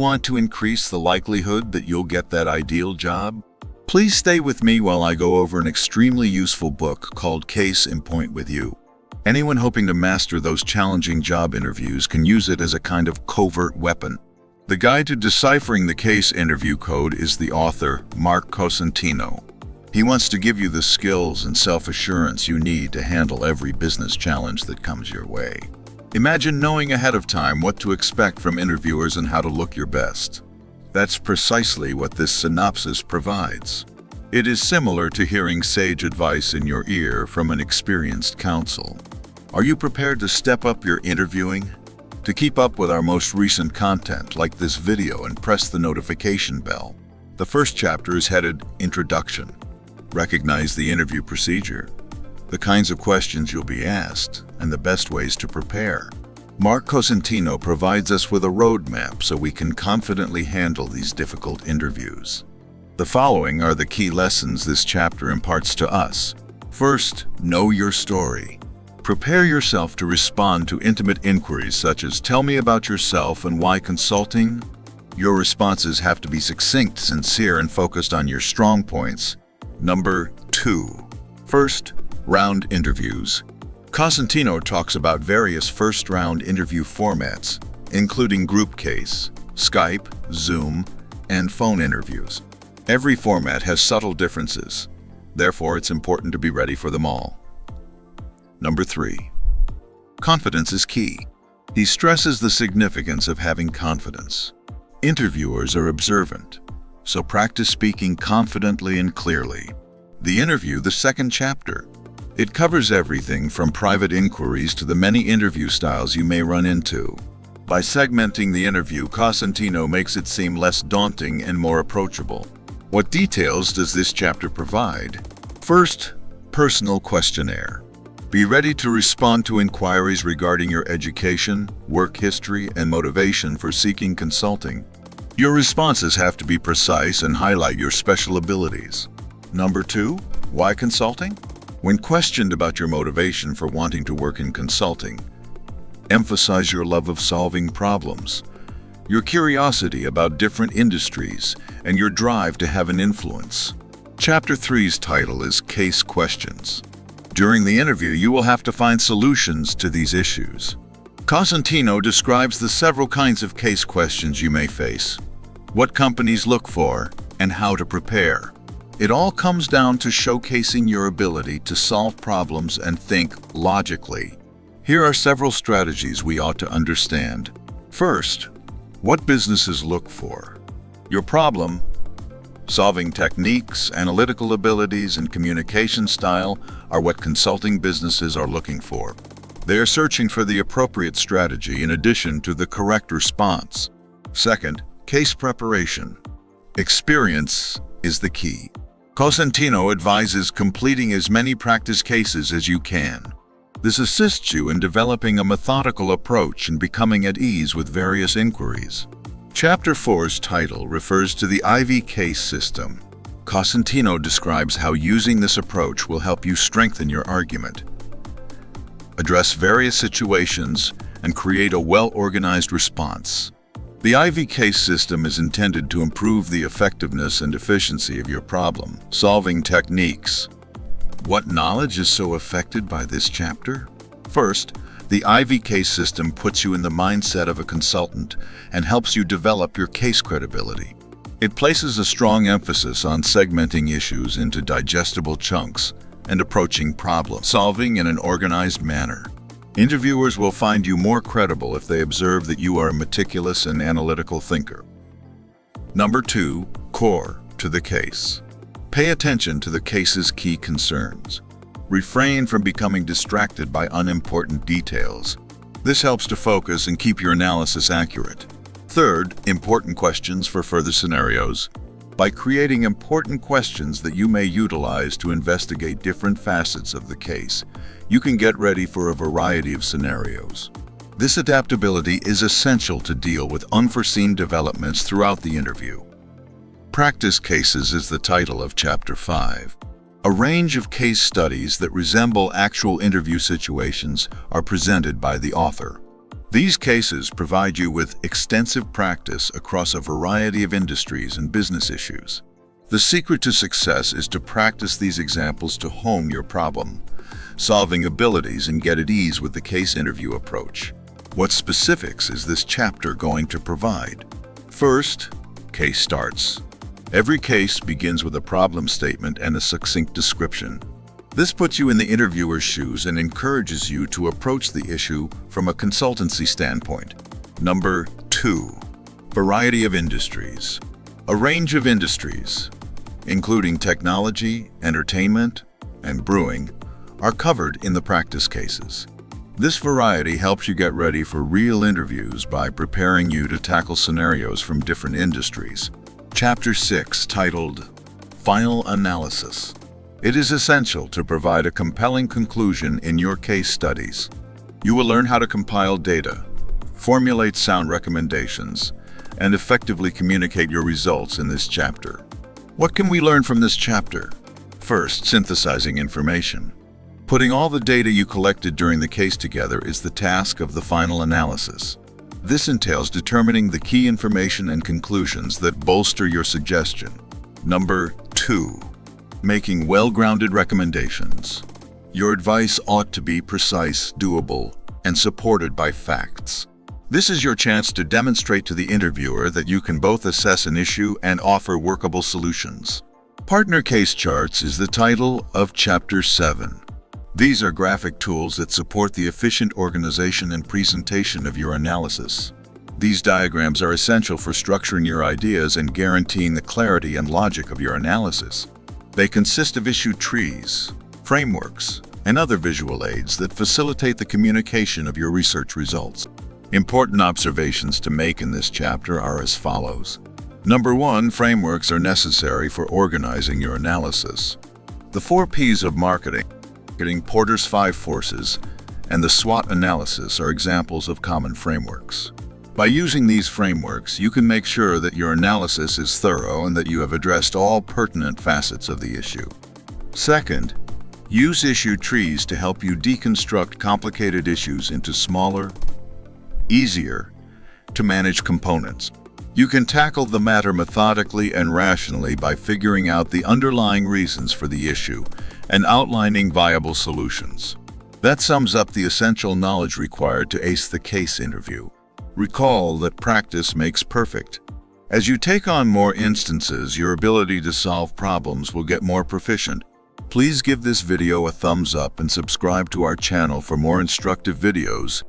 want to increase the likelihood that you'll get that ideal job? Please stay with me while I go over an extremely useful book called Case in Point with you. Anyone hoping to master those challenging job interviews can use it as a kind of covert weapon. The guide to deciphering the case interview code is the author, Marc Cosentino. He wants to give you the skills and self-assurance you need to handle every business challenge that comes your way. Imagine knowing ahead of time what to expect from interviewers and how to look your best. That's precisely what this synopsis provides. It is similar to hearing sage advice in your ear from an experienced counsel. Are you prepared to step up your interviewing? To keep up with our most recent content, like this video and press the notification bell. The first chapter is headed Introduction. Recognize the interview procedure, the kinds of questions you'll be asked, and the best ways to prepare. Marc Cosentino provides us with a roadmap so we can confidently handle these difficult interviews. The following are the key lessons this chapter imparts to us. First, know your story. Prepare yourself to respond to intimate inquiries such as, "Tell me about yourself and why consulting?" Your responses have to be succinct, sincere, and focused on your strong points. Number 2. First round interviews. Cosentino talks about various first-round interview formats, including group case, Skype, Zoom, and phone interviews. Every format has subtle differences. Therefore, it's important to be ready for them all. Number 3. Confidence is key. He stresses the significance of having confidence. Interviewers are observant, so practice speaking confidently and clearly. The interview, the second chapter. It covers everything from private inquiries to the many interview styles you may run into. By segmenting the interview, Cosentino makes it seem less daunting and more approachable. What details does this chapter provide? First, personal questionnaire. Be ready to respond to inquiries regarding your education, work history, and motivation for seeking consulting. Your responses have to be precise and highlight your special abilities. Number 2, why consulting? When questioned about your motivation for wanting to work in consulting, emphasize your love of solving problems, your curiosity about different industries, and your drive to have an influence. Chapter 3's title is Case Questions. During the interview, you will have to find solutions to these issues. Cosentino describes the several kinds of case questions you may face, what companies look for, and how to prepare. It all comes down to showcasing your ability to solve problems and think logically. Here are several strategies we ought to understand. First, what businesses look for. Your problem, solving techniques, analytical abilities, and communication style are what consulting businesses are looking for. They are searching for the appropriate strategy in addition to the correct response. Second, case preparation. Experience is the key. Cosentino advises completing as many practice cases as you can. This assists you in developing a methodical approach and becoming at ease with various inquiries. Chapter 4's title refers to the IV case system. Cosentino describes how using this approach will help you strengthen your argument, address various situations, and create a well-organized response. The IV case system is intended to improve the effectiveness and efficiency of your problem-solving techniques. What knowledge is so affected by this chapter? First, the IV case system puts you in the mindset of a consultant and helps you develop your case credibility. It places a strong emphasis on segmenting issues into digestible chunks and approaching problem-solving in an organized manner. Interviewers will find you more credible if they observe that you are a meticulous and analytical thinker. Number 2, core to the case. Pay attention to the case's key concerns. Refrain from becoming distracted by unimportant details. This helps to focus and keep your analysis accurate. Third, important questions for further scenarios. By creating important questions that you may utilize to investigate different facets of the case, you can get ready for a variety of scenarios. This adaptability is essential to deal with unforeseen developments throughout the interview. Practice cases is the title of Chapter 5. A range of case studies that resemble actual interview situations are presented by the author. These cases provide you with extensive practice across a variety of industries and business issues. The secret to success is to practice these examples to hone your problem-solving abilities and get at ease with the case interview approach. What specifics is this chapter going to provide? First, case starts. Every case begins with a problem statement and a succinct description. This puts you in the interviewer's shoes and encourages you to approach the issue from a consultancy standpoint. Number 2. Variety of industries. A range of industries, including technology, entertainment, and brewing, are covered in the practice cases. This variety helps you get ready for real interviews by preparing you to tackle scenarios from different industries. Chapter 6, titled Final Analysis. It is essential to provide a compelling conclusion in your case studies. You will learn how to compile data, formulate sound recommendations, and effectively communicate your results in this chapter. What can we learn from this chapter? First, synthesizing information. Putting all the data you collected during the case together is the task of the final analysis. This entails determining the key information and conclusions that bolster your suggestion. Number 2. Making well-grounded recommendations. Your advice ought to be precise, doable, and supported by facts. This is your chance to demonstrate to the interviewer that you can both assess an issue and offer workable solutions. Partner Case Charts is the title of Chapter 7. These are graphic tools that support the efficient organization and presentation of your analysis. These diagrams are essential for structuring your ideas and guaranteeing the clarity and logic of your analysis. They consist of issue trees, frameworks, and other visual aids that facilitate the communication of your research results. Important observations to make in this chapter are as follows. Number 1, frameworks are necessary for organizing your analysis. The 4 P's of marketing, Porter's 5 forces, and the SWOT analysis are examples of common frameworks. By using these frameworks, you can make sure that your analysis is thorough and that you have addressed all pertinent facets of the issue. Second, use issue trees to help you deconstruct complicated issues into smaller, easier to manage components. You can tackle the matter methodically and rationally by figuring out the underlying reasons for the issue and outlining viable solutions. That sums up the essential knowledge required to ace the case interview. Recall that practice makes perfect. As you take on more instances, your ability to solve problems will get more proficient. Please give this video a thumbs up and subscribe to our channel for more instructive videos.